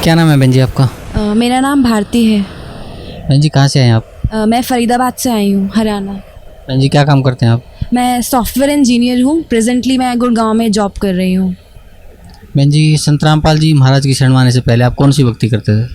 क्या नाम है बहन जी आपका? मेरा नाम भारती है। बहन जी कहाँ से आए हैं आप? मैं फरीदाबाद से आई हूँ, हरियाणा। बहन जी क्या काम करते हैं आप? मैं सॉफ्टवेयर इंजीनियर हूँ। प्रेजेंटली मैं गुड़गांव में जॉब कर रही हूँ। बहन जी संत रामपाल जी महाराज की शरण में आने से पहले आप कौन सी भक्ति करते थे?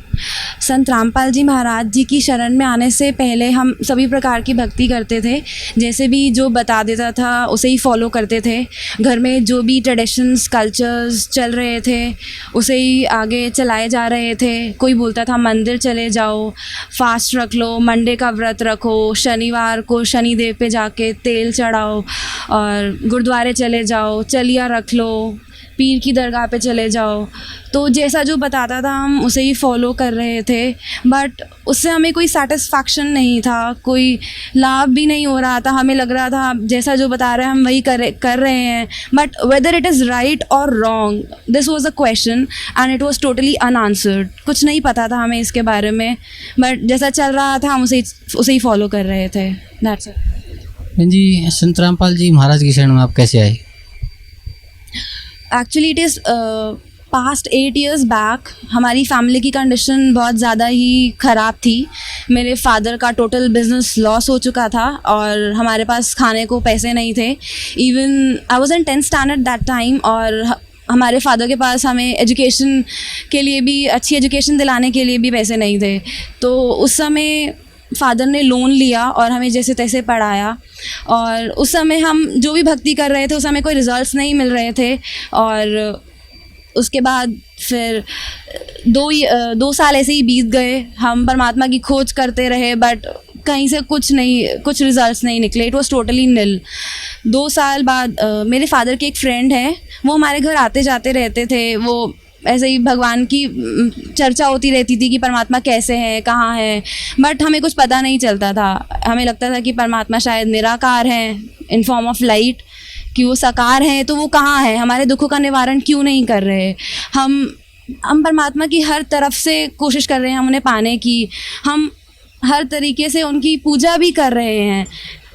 संत रामपाल जी महाराज जी की शरण में आने से पहले हम सभी प्रकार की भक्ति करते थे। जैसे भी जो बता देता था उसे ही फॉलो करते थे। घर में जो भी ट्रेडिशंस कल्चर्स चल रहे थे उसे ही आगे चलाए जा रहे थे। कोई बोलता था मंदिर चले जाओ, फास्ट रख लो, मंडे का व्रत रखो, शनिवार को शनिदेव पे जाके तेल चढ़ाओ, और गुरुद्वारे चले जाओ, चलिया रख लो, पीर की दरगाह पे चले जाओ। तो जैसा जो बताता था हम उसे ही फॉलो कर रहे थे, बट उससे हमें कोई सेटिस्फैक्शन नहीं था, कोई लाभ भी नहीं हो रहा था। हमें लग रहा था जैसा जो बता रहे हैं हम वही कर रहे हैं, but whether it is right और wrong, this was a question and it was totally unanswered. कुछ नहीं पता था हमें इसके बारे में, बट जैसा चल रहा था हम उसे ही फॉलो कर रहे थे। That's it. बहन जी संत रामपाल जी महाराज की शरण में आप कैसे आए? Actually it is past 8 years back हमारी फैमिली की कंडीशन बहुत ज़्यादा ही ख़राब थी। मेरे फादर का टोटल बिजनेस लॉस हो चुका था और हमारे पास खाने को पैसे नहीं थे। Even I was in 10th standard that time, और हमारे फादर के पास हमें एजुकेशन के लिए भी, अच्छी एजुकेशन दिलाने के लिए भी पैसे नहीं थे। तो उस समय फादर ने लोन लिया और हमें जैसे तैसे पढ़ाया, और उस समय हम जो भी भक्ति कर रहे थे उस समय कोई रिजल्ट्स नहीं मिल रहे थे। और उसके बाद फिर 2 साल ऐसे ही बीत गए। हम परमात्मा की खोज करते रहे, बट कहीं से कुछ रिजल्ट्स नहीं निकले। इट वॉज टोटली नील। 2 साल बाद मेरे फादर के एक फ्रेंड हैं, वो हमारे घर आते जाते रहते थे। वो ऐसे ही भगवान की चर्चा होती रहती थी कि परमात्मा कैसे हैं, कहाँ हैं, बट हमें कुछ पता नहीं चलता था। हमें लगता था कि परमात्मा शायद निराकार हैं इन फॉर्म ऑफ लाइट, कि वो साकार हैं, तो वो कहाँ हैं, हमारे दुखों का निवारण क्यों नहीं कर रहे। हम परमात्मा की हर तरफ से कोशिश कर रहे हैं हम उन्हें पाने की, हम हर तरीके से उनकी पूजा भी कर रहे हैं,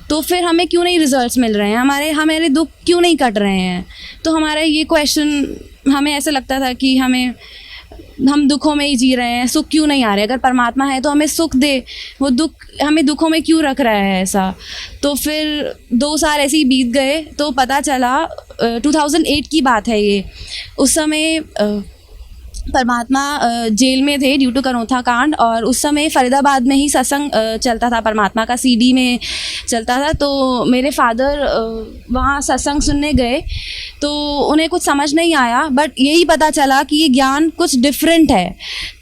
तो फिर हमें क्यों नहीं रिजल्ट्स मिल रहे हैं, हमारे दुख क्यों नहीं कट रहे हैं। तो हमारा ये क्वेश्चन, हमें ऐसा लगता था कि हम दुखों में ही जी रहे हैं, सुख क्यों नहीं आ रहे। अगर परमात्मा है तो हमें सुख दे, वो दुख हमें दुखों में क्यों रख रहा है ऐसा। तो फिर 2 साल ऐसे ही बीत गए, तो पता चला 2008 की बात है ये। उस समय परमात्मा जेल में थे ड्यू टू करोथा कांड, और उस समय फरीदाबाद में ही सत्संग चलता था, परमात्मा का CD में चलता था। तो मेरे फादर वहाँ सत्संग सुनने गए, तो उन्हें कुछ समझ नहीं आया, बट यही पता चला कि ये ज्ञान कुछ डिफरेंट है।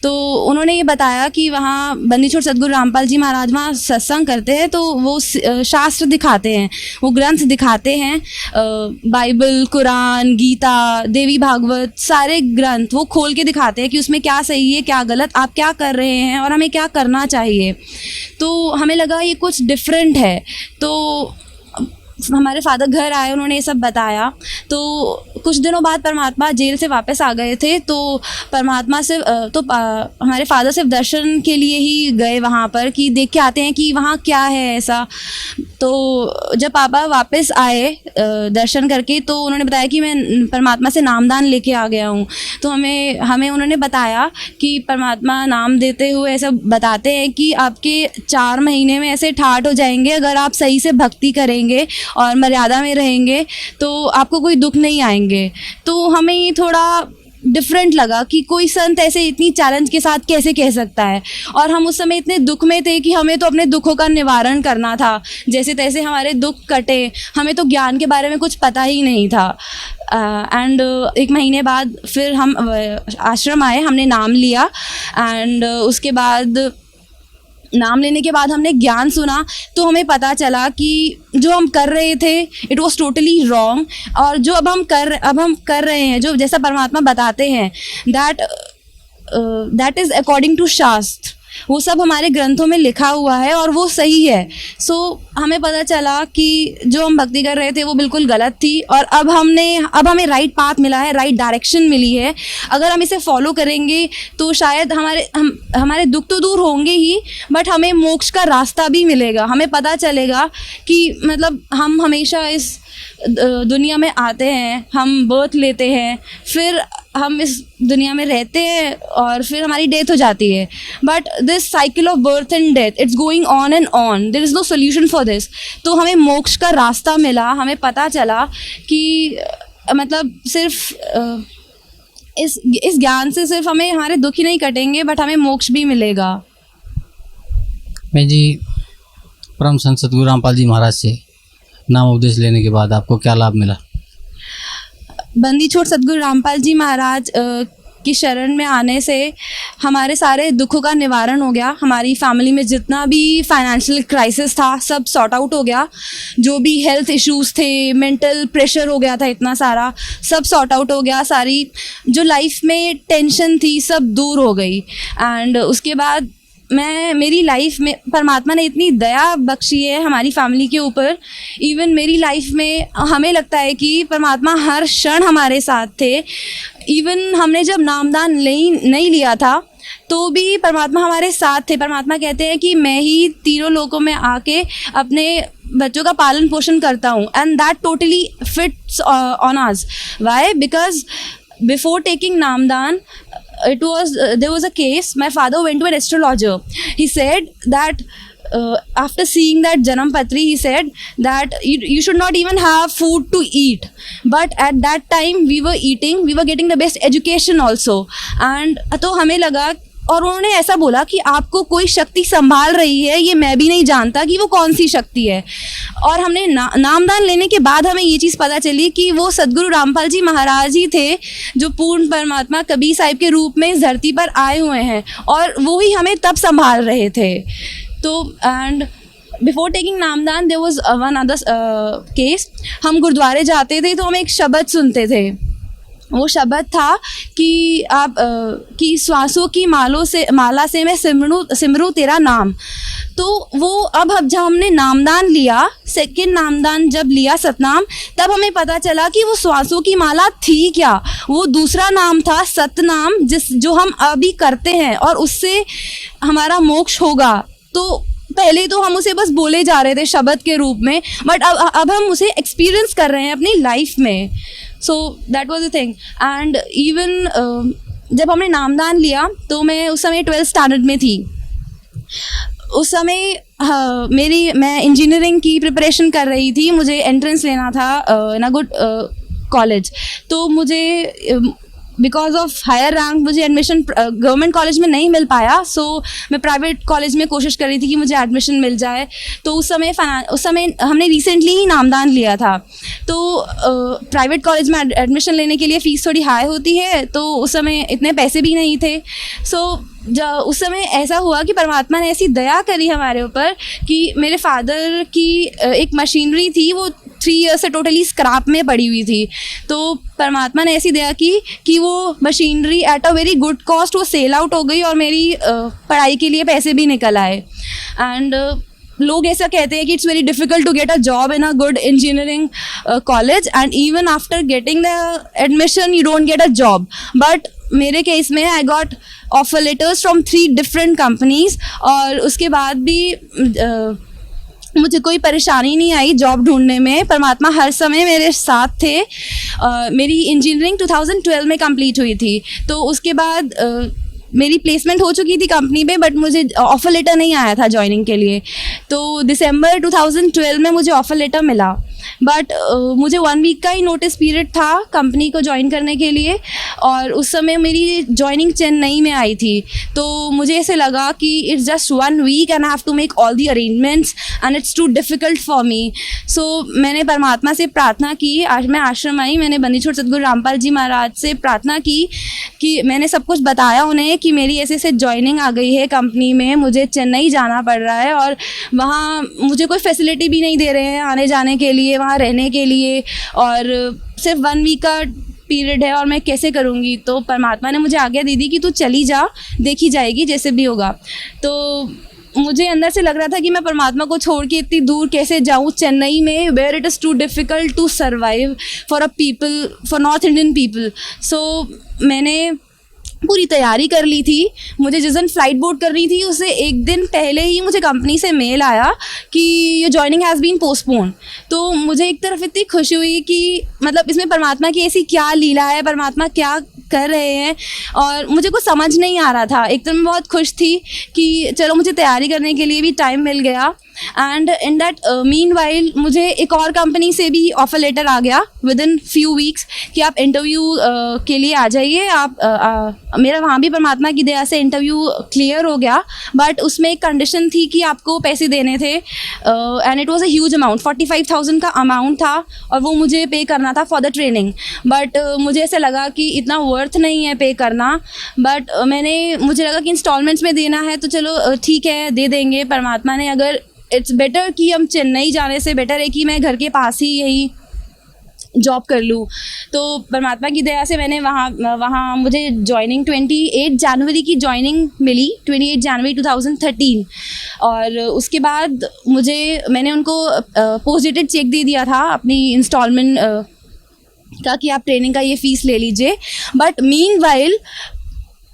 तो उन्होंने ये बताया कि वहाँ बंदी छोड़ सदगुरु रामपाल जी महाराज वहाँ सत्संग करते हैं, तो वो शास्त्र दिखाते हैं, वो ग्रंथ दिखाते हैं, बाइबल, कुरान, गीता, देवी भागवत, सारे ग्रंथ वो खोल के दिखाते हैं कि उसमें क्या सही है, क्या गलत, आप क्या कर रहे हैं और हमें क्या करना चाहिए। तो हमें लगा ये कुछ डिफरेंट है। तो हमारे फादर घर आए, उन्होंने ये सब बताया। तो कुछ दिनों बाद परमात्मा जेल से वापस आ गए थे, तो परमात्मा से हमारे फादर सिर्फ दर्शन के लिए ही गए वहाँ पर, कि देख के आते हैं कि वहाँ क्या है ऐसा। तो जब पापा वापस आए दर्शन करके, तो उन्होंने बताया कि मैं परमात्मा से नामदान लेके आ गया हूँ। तो हमें उन्होंने बताया कि परमात्मा नाम देते हुए ऐसा बताते हैं कि आपके 4 महीने में ऐसे ठाट हो जाएंगे, अगर आप सही से भक्ति करेंगे और मर्यादा में रहेंगे तो आपको कोई दुख नहीं आएंगे। तो हमें ये थोड़ा डिफरेंट लगा कि कोई संत ऐसे इतनी चैलेंज के साथ कैसे कह सकता है। और हम उस समय इतने दुख में थे कि हमें तो अपने दुखों का निवारण करना था, जैसे तैसे हमारे दुख कटे। हमें तो ज्ञान के बारे में कुछ पता ही नहीं था। एंड 1 महीने बाद फिर हम आश्रम आए, हमने नाम लिया, एंड उसके बाद नाम लेने के बाद हमने ज्ञान सुना, तो हमें पता चला कि जो हम कर रहे थे इट वाज टोटली रॉन्ग, और जो अब हम कर रहे हैं, जो जैसा परमात्मा बताते हैं, दैट इज़ अकॉर्डिंग टू शास्त्र, वो सब हमारे ग्रंथों में लिखा हुआ है और वो सही है। सो हमें पता चला कि जो हम भक्ति कर रहे थे वो बिल्कुल गलत थी, और अब हमें राइट पाथ मिला है, राइट डायरेक्शन मिली है। अगर हम इसे फॉलो करेंगे तो शायद हमारे दुख तो दूर होंगे ही, बट हमें मोक्ष का रास्ता भी मिलेगा। हमें पता चलेगा कि मतलब हम हमेशा इस दुनिया में आते हैं, हम बर्थ लेते हैं, फिर हम इस दुनिया में रहते हैं और फिर हमारी डेथ हो जाती है, but this cycle of birth and death it's going on and on, there is no solution for this. तो हमें मोक्ष का रास्ता मिला, हमें पता चला कि मतलब सिर्फ इस ज्ञान से सिर्फ हमें हमारे दुख ही नहीं कटेंगे बट हमें मोक्ष भी मिलेगा। मैं जी परम संत सदगुरु रामपाल जी महाराज से नाम उपदेश लेने के बाद आपको क्या लाभ मिला? बंदी छोड़ सदगुरु रामपाल जी महाराज की शरण में आने से हमारे सारे दुखों का निवारण हो गया। हमारी फैमिली में जितना भी फाइनेंशियल क्राइसिस था सब सॉर्ट आउट हो गया। जो भी हेल्थ इश्यूज थे, मेंटल प्रेशर हो गया था इतना सारा, सब सॉर्ट आउट हो गया। सारी जो लाइफ में टेंशन थी सब दूर हो गई। एंड उसके बाद मेरी लाइफ में परमात्मा ने इतनी दया बख्शी है हमारी फैमिली के ऊपर। इवन मेरी लाइफ में हमें लगता है कि परमात्मा हर क्षण हमारे साथ थे। इवन हमने जब नामदान नहीं लिया था तो भी परमात्मा हमारे साथ थे। परमात्मा कहते हैं कि मैं ही तीनों लोकों में आके अपने बच्चों का पालन पोषण करता हूँ, and that totally fits on us. Why? Because before taking namdan, there was a case. My father went to an astrologer. He said that after seeing that janam patri, he said that you should not even have food to eat. But at that time we were eating, we were getting the best education also. And तो हमें लगा, और उन्होंने ऐसा बोला कि आपको कोई शक्ति संभाल रही है, ये मैं भी नहीं जानता कि वो कौन सी शक्ति है। और हमने नामदान लेने के बाद हमें ये चीज़ पता चली कि वो सदगुरु रामपाल जी महाराज ही थे जो पूर्ण परमात्मा कबीर साहिब के रूप में इस धरती पर आए हुए हैं, और वो ही हमें तब संभाल रहे थे। तो एंड बिफोर टेकिंग नामदान there was one other case. हम गुरुद्वारे जाते थे तो हम एक शब्द सुनते थे। वो शब्द था कि आप कि श्वासों की माला से मैं सिमरूं तेरा नाम। तो वो अब जब हमने नामदान लिया, सेकंड नामदान जब लिया सतनाम, तब हमें पता चला कि वो श्वासों की माला थी क्या। वो दूसरा नाम था सतनाम, जो हम अभी करते हैं और उससे हमारा मोक्ष होगा। तो पहले तो हम उसे बस बोले जा रहे थे शब्द के रूप में, बट अब हम उसे एक्सपीरियंस कर रहे हैं अपनी लाइफ में। So that was the thing. And even जब हमने नामदान लिया तो मैं उस समय 12th स्टैंडर्ड में थी। उस समय मैं इंजीनियरिंग की प्रिपरेशन कर रही थी, मुझे एंट्रेंस लेना था इन अ गुड कॉलेज। तो मुझे बिकॉज ऑफ हायर रैंक मुझे एडमिशन गवर्नमेंट कॉलेज में नहीं मिल पाया। सो मैं प्राइवेट कॉलेज में कोशिश कर रही थी कि मुझे एडमिशन मिल जाए। तो उस समय हमने रिसेंटली ही नामदान लिया था। तो प्राइवेट कॉलेज में एडमिशन लेने के लिए फ़ीस थोड़ी हाई होती है, तो उस समय इतने पैसे भी नहीं थे। सो उस समय ऐसा हुआ कि परमात्मा ने ऐसी दया करी हमारे ऊपर कि मेरे फादर की एक मशीनरी थी, वो 3 ईयर्स से टोटली स्क्रैप में पड़ी हुई थी। तो परमात्मा ने ऐसी दया की कि वो machinery at a very good cost वो सेल आउट हो गई और मेरी पढ़ाई के लिए पैसे भी निकल आए। एंड लोग ऐसा कहते हैं कि it's very difficult to get a job in a good engineering college, and even after getting the admission you don't get a job. But मेरे केस में I got offer letters from 3 different companies, और उसके बाद भी मुझे कोई परेशानी नहीं आई जॉब ढूंढने में। परमात्मा हर समय मेरे साथ थे। मेरी इंजीनियरिंग 2012 में कंप्लीट हुई थी। तो उसके बाद मेरी प्लेसमेंट हो चुकी थी कंपनी में, बट मुझे ऑफ़र लेटर नहीं आया था जॉइनिंग के लिए। तो दिसंबर 2012 में मुझे ऑफ़र लेटर मिला, बट मुझे 1 वीक का ही नोटिस पीरियड था कंपनी को ज्वाइन करने के लिए, और उस समय मेरी जॉइनिंग चेन्नई में आई थी। तो मुझे ऐसे लगा कि it's just 1 week and I have to make all the arrangements and it's too difficult for me. So मैंने परमात्मा से प्रार्थना की। आज मैं आश्रम आई, मैंने बंदी छोड़ सदगुरु रामपाल जी महाराज से प्रार्थना की कि मैंने सब कुछ बताया उन्हें कि मेरी ऐसे जॉइनिंग आ गई है कंपनी में, मुझे चेन्नई जाना पड़ रहा है और वहाँ मुझे कोई फैसिलिटी भी नहीं दे रहे हैं आने जाने के लिए, वहाँ रहने के लिए, और सिर्फ 1 वीक का पीरियड है और मैं कैसे करूँगी। तो परमात्मा ने मुझे आज्ञा दे दी कि तू चली जा, देखी जाएगी जैसे भी होगा। तो मुझे अंदर से लग रहा था कि मैं परमात्मा को छोड़ के इतनी दूर कैसे जाऊँ चेन्नई में, where it is too difficult to survive for north Indian people. So मैंने पूरी तैयारी कर ली थी। मुझे जिस दिन फ़्लाइट बोर्ड करनी थी उससे 1 दिन पहले ही मुझे कंपनी से मेल आया कि your joining has been postpone. तो मुझे एक तरफ इतनी खुशी हुई कि मतलब इसमें परमात्मा की ऐसी क्या लीला है, परमात्मा क्या कर रहे हैं और मुझे कुछ समझ नहीं आ रहा था। एक तो मैं बहुत खुश थी कि चलो मुझे तैयारी करने के लिए भी टाइम मिल गया and in that mean while मुझे एक और कंपनी से भी ऑफर लेटर आ गया विद इन फ्यू वीक्स कि आप इंटरव्यू के लिए आ जाइए। आप मेरा वहाँ भी परमात्मा की दया से इंटरव्यू क्लियर हो गया, बट उसमें एक कंडीशन थी कि आपको पैसे देने थे and it was a huge amount, 45,000 का अमाउंट था और वो मुझे पे करना था फॉर द ट्रेनिंग। बट मुझे ऐसा लगा कि इतना वर्थ नहीं है पे करना, बट मुझे लगा कि इंस्टॉलमेंट्स में देना है तो चलो ठीक है दे देंगे। परमात्मा ने अगर इट्स बेटर कि हम चेन्नई जाने से बेटर है कि मैं घर के पास ही यही जॉब कर लूँ, तो परमात्मा की दया से मैंने वहाँ मुझे जॉइनिंग 28 जनवरी की जॉइनिंग मिली, 28 जनवरी 2013। और उसके बाद मैंने उनको पोस्ट डेटेड चेक दे दिया था अपनी इंस्टॉलमेंट का कि आप ट्रेनिंग का ये फ़ीस ले लीजिए। बट मीनवाइल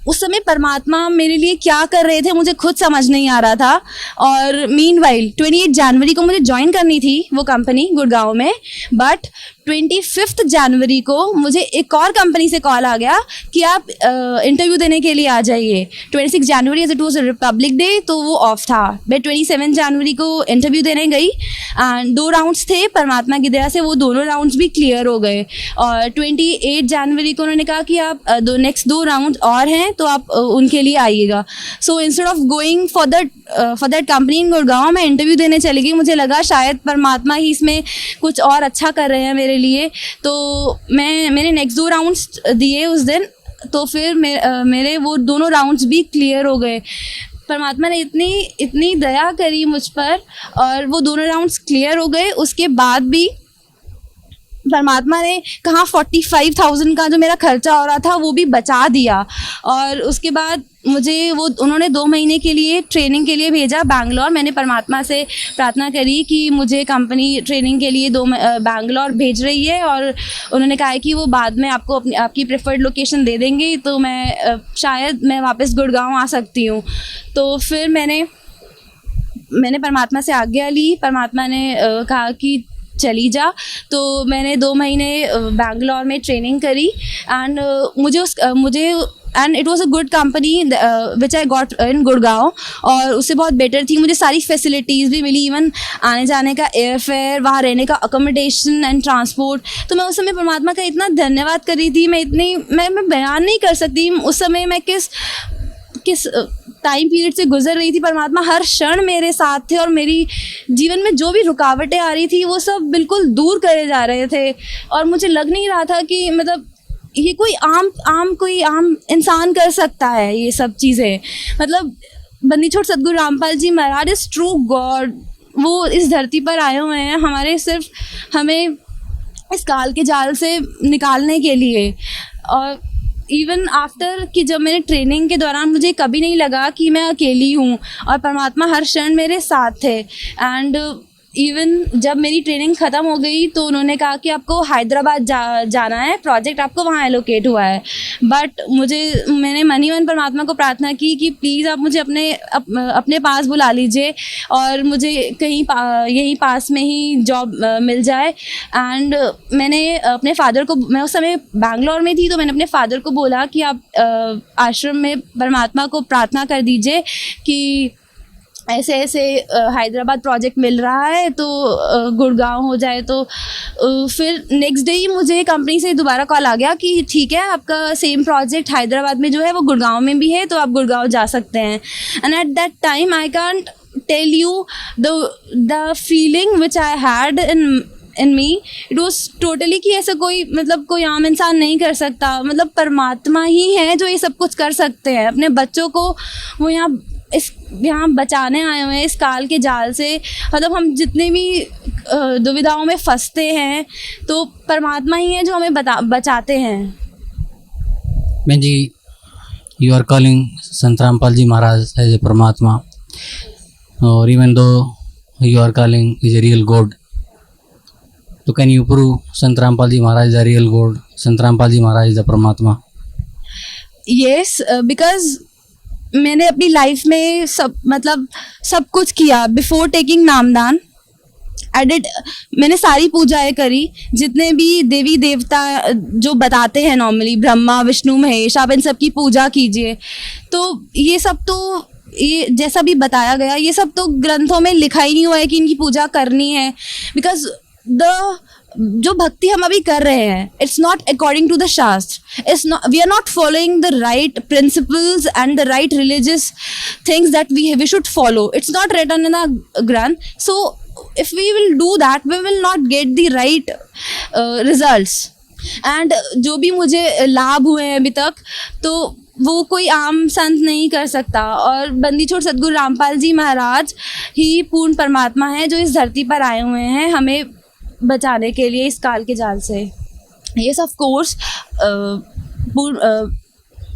उस समय परमात्मा मेरे लिए क्या कर रहे थे मुझे खुद समझ नहीं आ रहा था। और मीनवाइल 28 जनवरी को मुझे ज्वाइन करनी थी वो कंपनी गुड़गांव में, बट 25 जनवरी को मुझे एक और कंपनी से कॉल आ गया कि आप इंटरव्यू देने के लिए आ जाइए। 26 जनवरी as it was Republic Day तो वो ऑफ था। मैं 27 जनवरी को इंटरव्यू देने गई एंड 2 राउंड्स थे, परमात्मा की दया से वो दोनों राउंड्स भी क्लियर हो गए। और 28 जनवरी को उन्होंने कहा कि आप नेक्स्ट 2 राउंड और हैं तो आप उनके लिए आइएगा। So instead of going for that company इन गुड़गांव मैं इंटरव्यू देने चली गई। मुझे लगा शायद परमात्मा ही इसमें कुछ और अच्छा कर रहे हैं मेरे लिए, तो मैंने नेक्स्ट 2 राउंड्स दिए उस दिन, तो फिर मेरे वो दोनों राउंड्स भी क्लियर हो गए। परमात्मा ने इतनी दया करी मुझ पर और वो दोनों राउंड्स क्लियर हो गए। उसके बाद भी परमात्मा ने कहा 45,000 का जो मेरा खर्चा हो रहा था वो भी बचा दिया। और उसके बाद उन्होंने 2 महीने के लिए ट्रेनिंग के लिए भेजा बैंगलोर। मैंने परमात्मा से प्रार्थना करी कि मुझे कंपनी ट्रेनिंग के लिए बैंगलोर भेज रही है और उन्होंने कहा है कि वो बाद में आपको आपकी प्रेफर्ड लोकेशन दे देंगे, तो शायद मैं वापस गुड़गांव आ सकती हूँ। तो फिर मैंने परमात्मा से आज्ञा ली। परमात्मा ने कहा कि चली जा, तो मैंने 2 महीने बैंगलोर में ट्रेनिंग करी and and it was a good company which I got in Gurgaon, और उससे बहुत बेटर थी। मुझे सारी फैसिलिटीज़ भी मिली, इवन आने जाने का एयर फेयर, वहाँ रहने का अकोमोडेशन एंड ट्रांसपोर्ट। तो मैं उस समय परमात्मा का इतना धन्यवाद कर रही थी, मैं बयान नहीं कर सकती उस समय मैं किस टाइम पीरियड से गुजर रही थी। परमात्मा हर क्षण मेरे साथ थे और मेरी जीवन में जो भी रुकावटें आ रही थी वो सब बिल्कुल दूर करे जा रहे थे। और मुझे लग नहीं रहा था कि मतलब ये कोई आम इंसान कर सकता है ये सब चीज़ें। मतलब बंदी छोड़ सतगुरु रामपाल जी महाराज इज़ ट्रू गॉड। वो इस धरती पर आए हुए हैं हमें इस काल के जाल से निकालने के लिए। और इवन आफ्टर कि जब मैंने ट्रेनिंग के दौरान मुझे कभी नहीं लगा कि मैं अकेली हूँ और परमात्मा हर क्षण मेरे साथ थे। एंड इवन जब मेरी ट्रेनिंग ख़त्म हो गई तो उन्होंने कहा कि आपको हैदराबाद जाना है, प्रोजेक्ट आपको वहाँ एलोकेट हुआ है। बट मैंने मन परमात्मा को प्रार्थना की कि प्लीज़ आप मुझे अपने पास बुला लीजिए और मुझे कहीं यहीं पास में ही जॉब मिल जाए। एंड मैंने अपने फादर को, मैं उस समय बैंगलोर में थी, तो मैंने अपने फादर को बोला कि आप आश्रम में परमात्मा को प्रार्थना कर दीजिए कि ऐसे हैदराबाद प्रोजेक्ट मिल रहा है तो गुड़गांव हो जाए। तो फिर नेक्स्ट डे ही मुझे कंपनी से दोबारा कॉल आ गया कि ठीक है, आपका सेम प्रोजेक्ट हैदराबाद में जो है वो गुड़गांव में भी है, तो आप गुड़गांव जा सकते हैं। And at that time I can't tell you the feeling which I had in me. It was totally कि ऐसा कोई आम इंसान नहीं कर सकता। मतलब परमात्मा ही है जो ये सब कुछ कर सकते हैं। अपने बच्चों को वो यहाँ बचाने आए हुए हैं इस काल के जाल से। मतलब हम जितने भी दुविधाओं में फंसते हैं तो परमात्मा ही है जो हमें बचाते हैं। मैं जी, you are calling Sant Rampal ji Maharaj as a परमात्मा, और even though you are calling is a real god, तो can you prove Sant Rampal ji Maharaj is a real god, Sant Rampal ji Maharaj is अ परमात्मा? यस, बिकॉज मैंने अपनी लाइफ में सब कुछ किया बिफोर टेकिंग नामदान। मैंने सारी पूजाएं करी, जितने भी देवी देवता जो बताते हैं नॉर्मली, ब्रह्मा विष्णु महेश, आप इन सब की पूजा कीजिए। तो ये सब तो, ये जैसा भी बताया गया, ये सब तो ग्रंथों में लिखा ही नहीं हुआ है कि इनकी पूजा करनी है। बिकॉज जो भक्ति हम अभी कर रहे हैं, it's not according to the shastra, it's not, we are not following the right principles and the right religious things that we should follow. It's not written in the granth, so if we will do that, we will not get the right results. And जो भी मुझे लाभ हुए हैं अभी तक, तो वो कोई आम संत नहीं कर सकता। और बंदी छोड़ सदगुरु रामपाल जी महाराज ही पूर्ण परमात्मा हैं, जो इस धरती पर आए हुए हैं हमें बचाने के लिए इस काल के जाल से। yes of course,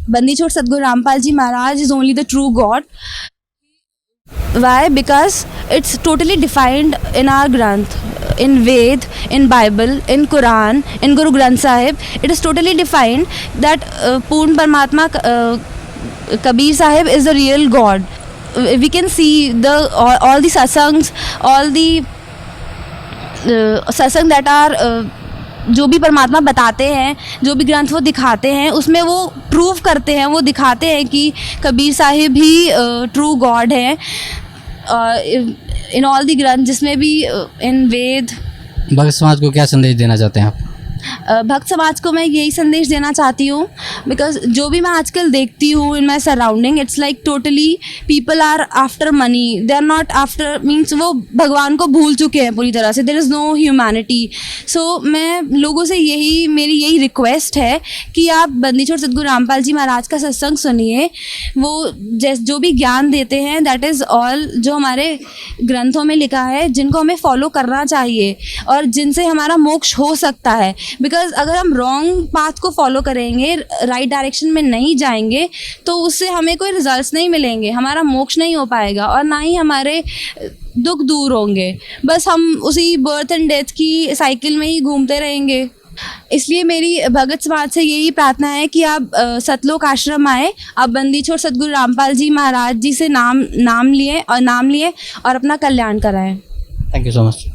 बंदी छोड़ सदगुरु रामपाल जी महाराज is only the true God. Why? Because it's totally defined in our Granth, in Ved, in Bible, in Quran, in Guru Granth Sahib. It is totally defined that Poorn Paramatma Kabir Sahib is the real God. We can see all the satsangs, all the satsang that are जो भी परमात्मा बताते हैं, जो भी ग्रंथ वो दिखाते हैं, उसमें वो प्रूव करते हैं, वो दिखाते हैं कि कबीर साहिब ही ट्रू गॉड है। इन ऑल दी ग्रंथ, जिसमें भी इन वेद। भक्त समाज को क्या संदेश देना चाहते हैं आप? भक्त समाज को मैं यही संदेश देना चाहती हूँ, बिकॉज जो भी मैं आजकल देखती हूँ in my surrounding, it's like totally people are after money, they are not after, means वो भगवान को भूल चुके हैं पूरी तरह से। There is no humanity. So मैं लोगों से मेरी यही रिक्वेस्ट है कि आप बंदी छोड़ सदगुरु रामपाल जी महाराज का सत्संग सुनिए। वो जो भी ज्ञान देते हैं, दैट इज़ ऑल जो हमारे ग्रंथों में लिखा है, जिनको हमें फॉलो करना चाहिए और जिनसे हमारा मोक्ष हो सकता है। बिकॉज अगर हम रॉन्ग पाथ को फॉलो करेंगे, राइट डायरेक्शन में नहीं जाएंगे, तो उससे हमें कोई रिजल्ट्स नहीं मिलेंगे, हमारा मोक्ष नहीं हो पाएगा और ना ही हमारे दुख दूर होंगे। बस हम उसी बर्थ एंड डेथ की साइकिल में ही घूमते रहेंगे। इसलिए मेरी भगत समाज से यही प्रार्थना है कि आप सतलोक आश्रम आए, आप बंदी छोड़ सदगुरु रामपाल जी महाराज जी से नाम लिए और अपना कल्याण कराएं। Thank you so much.